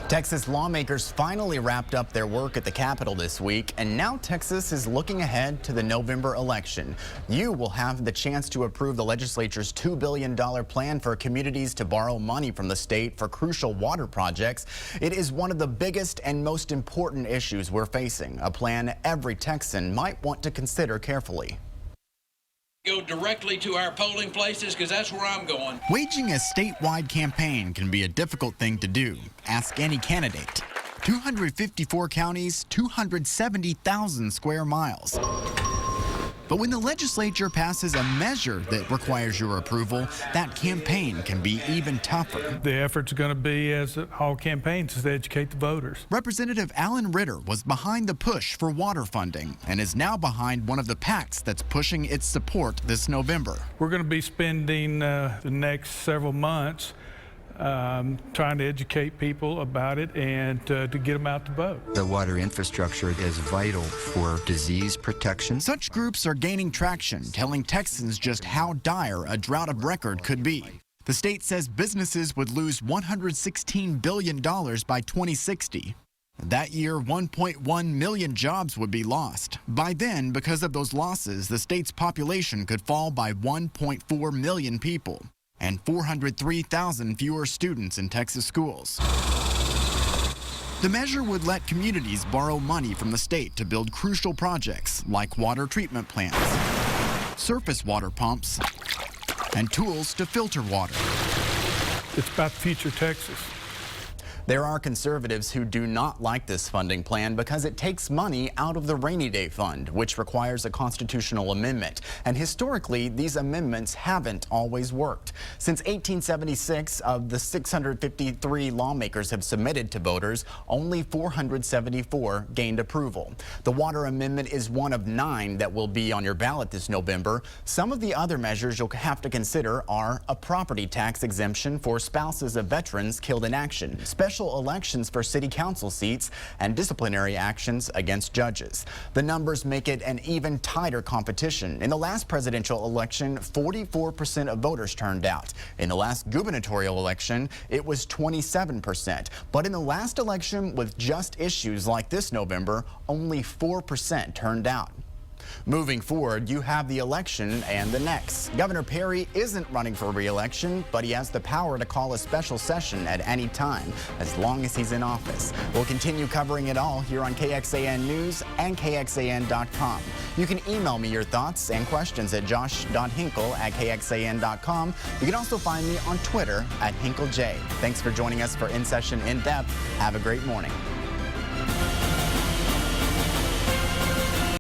Texas lawmakers finally wrapped up their work at the Capitol this week, and now Texas is looking ahead to the November election. You will have the chance to approve the legislature's $2 billion plan for communities to borrow money from the state for crucial water projects. It is one of the biggest and most important issues we're facing, a plan every Texan might want to consider carefully. Go directly to our polling places because that's where I'm going. Waging a statewide campaign can be a difficult thing to do. Ask any candidate. 254 counties, 270,000 square miles. But when the legislature passes a measure that requires your approval, that campaign can be even tougher. The effort's going to be, as all campaigns, is to educate the voters. Representative Alan Ritter was behind the push for water funding and is now behind one of the PACs that's pushing its support this November. We're going to be spending the next several months trying to educate people about it and to get them out to vote. The water infrastructure is vital for disease protection. Such groups are gaining traction, telling Texans just how dire a drought of record could be. The state says businesses would lose $116 billion by 2060. That year, 1.1 million jobs would be lost. By then, because of those losses, the state's population could fall by 1.4 million people. And 403,000 fewer students in Texas schools. The measure would let communities borrow money from the state to build crucial projects like water treatment plants, surface water pumps, and tools to filter water. It's about future Texas. There are conservatives who do not like this funding plan because it takes money out of the Rainy Day Fund, which requires a constitutional amendment. And historically, these amendments haven't always worked. Since 1876, of the 653 lawmakers have submitted to voters, only 474 gained approval. The water amendment is one of 9 that will be on your ballot this November. Some of the other measures you'll have to consider are a property tax exemption for spouses of veterans killed in action, special elections for city council seats, and disciplinary actions against judges. The numbers make it an even tighter competition. In the last presidential election, 44% of voters turned out. In the last gubernatorial election, it was 27%. But in the last election with just issues like this November, only 4% turned out. Moving forward, you have the election and the next. Governor Perry isn't running for re-election, but he has the power to call a special session at any time, as long as he's in office. We'll continue covering it all here on KXAN News and KXAN.com. You can email me your thoughts and questions at josh.hinkle@KXAN.com. You can also find me on Twitter @HinkleJ. Thanks for joining us for In Session In Depth. Have a great morning.